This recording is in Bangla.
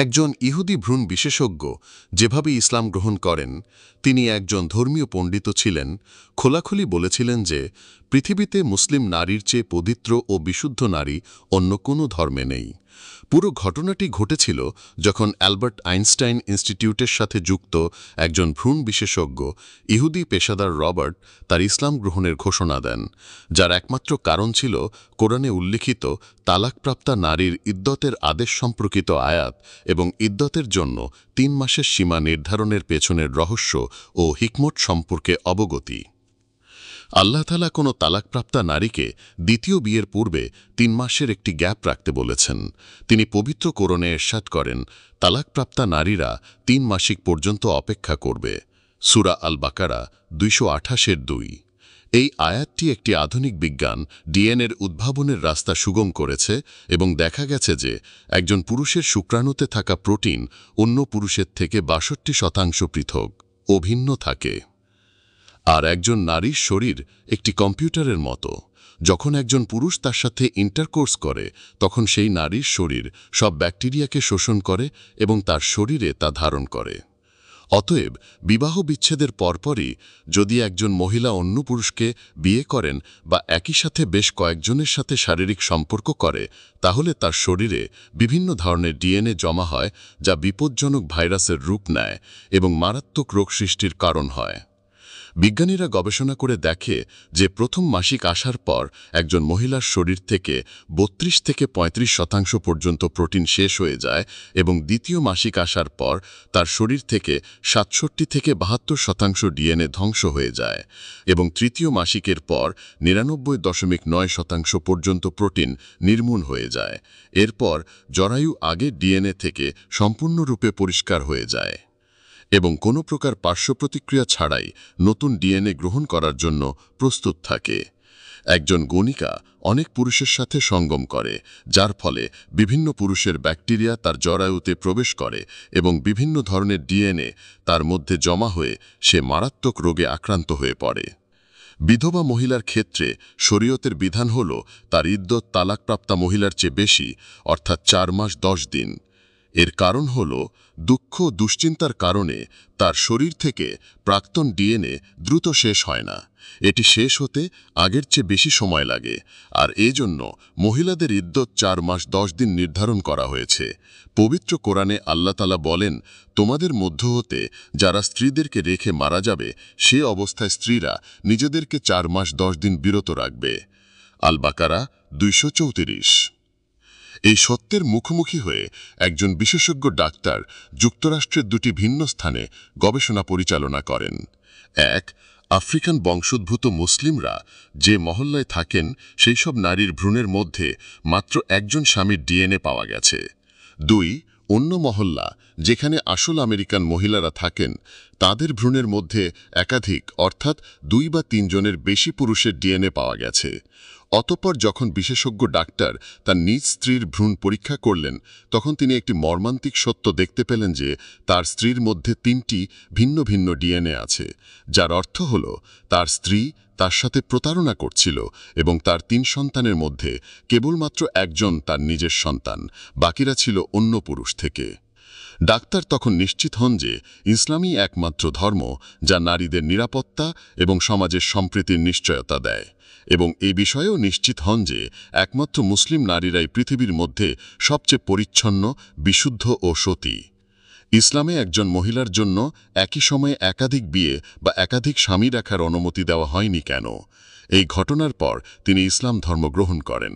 একজন ইহুদি ভ্রূণ বিশেষজ্ঞ যেভাবে ইসলাম গ্রহণ করেন, তিনি একজন ধর্মীয় পণ্ডিত ছিলেন, খোলাখুলি বলেছিলেন যে পৃথিবীতে মুসলিম নারীর চেয়ে পবিত্র ও বিশুদ্ধ নারী অন্য কোনো ধর্মে নেই। পুরো ঘটনাটি ঘটেছিল যখন অ্যালবার্ট আইনস্টাইন ইনস্টিটিউটের সাথে যুক্ত একজন ভ্রূণ বিশেষজ্ঞ ইহুদি পেশাদার রবার্ট তার ইসলাম গ্রহণের ঘোষণা দেন, যার একমাত্র কারণ ছিল কোরআনে উল্লিখিত তালাকপ্রাপ্তা নারীর ইদ্দতের আদেশ সম্পর্কিত আয়াত এবং ইদ্দতের জন্য ৩ মাসের সীমা নির্ধারণের পেছনের রহস্য ও হিকমত সম্পর্কে অবগতি। আল্লাহ তাআলা কোনো তালাকপ্রাপ্তা নারীকে দ্বিতীয় বিয়ের পূর্বে ৩ মাসের একটি গ্যাপ রাখতে বলেছেন। তিনি পবিত্র কোরআনে ইরশাদ করেন, তালাকপ্রাপ্তা নারীরা ৩ মাসিক পর্যন্ত অপেক্ষা করবে। সূরা আল বাকারা ২২৮-২। এই আয়াতটি একটি আধুনিক বিজ্ঞান ডিএনএর উদ্ভাবনের রাস্তা সুগম করেছে এবং দেখা গেছে যে একজন পুরুষের শুক্রাণুতে থাকা প্রোটিন অন্য পুরুষের থেকে ৬২% পৃথক ও ভিন্ন থাকে। আর একজন নারীর শরীর একটি কম্পিউটারের মতো। যখন একজন পুরুষ তার সাথে ইন্টারকোর্স করে, তখন সেই নারীর শরীর সব ব্যাকটেরিয়াকে শোষণ করে এবং তার শরীরে তা ধারণ করে। অতএব বিবাহ বিচ্ছেদের পরপরই যদি একজন মহিলা অন্য পুরুষকে বিয়ে করেন বা একই সাথে বেশ কয়েকজনের সাথে শারীরিক সম্পর্ক করে, তাহলে তার শরীরে বিভিন্ন ধরনের ডিএনএ জমা হয়, যা বিপজ্জনক ভাইরাসের রূপ নেয় এবং মারাত্মক রোগ সৃষ্টির কারণ হয়। বিজ্ঞানীরা গবেষণা করে দেখে যে প্রথম মাসিক আসার পর একজন মহিলার শরীর থেকে ৩২ থেকে ৩৫% পর্যন্ত প্রোটিন শেষ হয়ে যায় এবং দ্বিতীয় মাসিক আসার পর তার শরীর থেকে ৬৭ থেকে ৭২% ডিএনএ ধ্বংস হয়ে যায় এবং তৃতীয় মাসিকের পর ৯৯.৯% পর্যন্ত প্রোটিন নির্মূল হয়ে যায়। এরপর জরায়ু আগের ডিএনএ থেকে সম্পূর্ণরূপে পরিষ্কার হয়ে যায় এবং কোনো প্রকার পার্শ্বপ্রতিক্রিয়া ছাড়াই নতুন ডিএনএ গ্রহণ করার জন্য প্রস্তুত থাকে। একজন গণিকা অনেক পুরুষের সাথে সঙ্গম করে, যার ফলে বিভিন্ন পুরুষের ব্যাকটেরিয়া তার জরায়ুতে প্রবেশ করে এবং বিভিন্ন ধরনের ডিএনএ তার মধ্যে জমা হয়ে সে মারাত্মক রোগে আক্রান্ত হয়ে পড়ে। বিধবা মহিলার ক্ষেত্রে শরীয়তের বিধান হল তার ইদ্দত তালাকপ্রাপ্তা মহিলার চেয়ে বেশি, অর্থাৎ ৪ মাস ১০ দিন। এর কারণ হল দুঃখ দুশ্চিন্তার কারণে তার শরীর থেকে প্রাক্তন ডিএনএ দ্রুত শেষ হয় না। এটি শেষ হতে আগের চেয়ে বেশি সময় লাগে, আর এজন্য মহিলাদের ইদ্দত ৪ মাস ১০ দিন নির্ধারণ করা হয়েছে। পবিত্র কোরআনে আল্লাহ তাআলা বলেন, তোমাদের মধ্য হতে যারা স্ত্রীদেরকে রেখে মারা যাবে, সে অবস্থায় স্ত্রীরা নিজেদেরকে ৪ মাস ১০ দিন বিরত রাখবে। আল বাকারা ২৩৪। এই সত্যের মুখোমুখি হয়ে একজন বিশেষজ্ঞ ডাক্তার যুক্তরাষ্ট্রের ২টি ভিন্ন স্থানে গবেষণা পরিচালনা করেন। ১. আফ্রিকান বংশোদ্ভূত মুসলিমরা যে মহল্লায় থাকেন, সেই সব নারীর ভ্রূণের মধ্যে মাত্র একজন স্বামীর ডিএনএ পাওয়া গেছে। ২. অন্য মহল্লা যেখানে আসল আমেরিকান মহিলারা থাকেন, তাদের ভ্রূণের মধ্যে একাধিক অর্থাৎ ২ বা ৩ জনের বেশি পুরুষের ডিএনএ পাওয়া গেছে। অতঃপর যখন বিশেষজ্ঞ ডাক্তার তার নিজ স্ত্রীর ভ্রূণ পরীক্ষা করলেন, তখন তিনি একটি মর্মান্তিক সত্য দেখতে পেলেন যে তার স্ত্রীর মধ্যে ৩টি ভিন্ন ভিন্ন ডিএনএ আছে, যার অর্থ হল তার স্ত্রী তার সাথে প্রতারণা করছিল এবং তার ৩ সন্তানের মধ্যে কেবলমাত্র একজন তার নিজের সন্তান, বাকিরা ছিল অন্য পুরুষ থেকে। ডাক্তার তখন নিশ্চিত হন যে ইসলামই একমাত্র ধর্ম যা নারীদের নিরাপত্তা এবং সমাজের সম্প্রীতির নিশ্চয়তা দেয়, এবং এই বিষয়েও নিশ্চিত হন যে একমাত্র মুসলিম নারীরাই পৃথিবীর মধ্যে সবচেয়ে পরিচ্ছন্ন, বিশুদ্ধ ও সতী। ইসলামে একজন মহিলার জন্য একই সময়ে একাধিক বিয়ে বা একাধিক স্বামী রাখার অনুমতি দেওয়া হয়নি কেন? এই ঘটনার পর তিনি ইসলাম ধর্ম গ্রহণ করেন।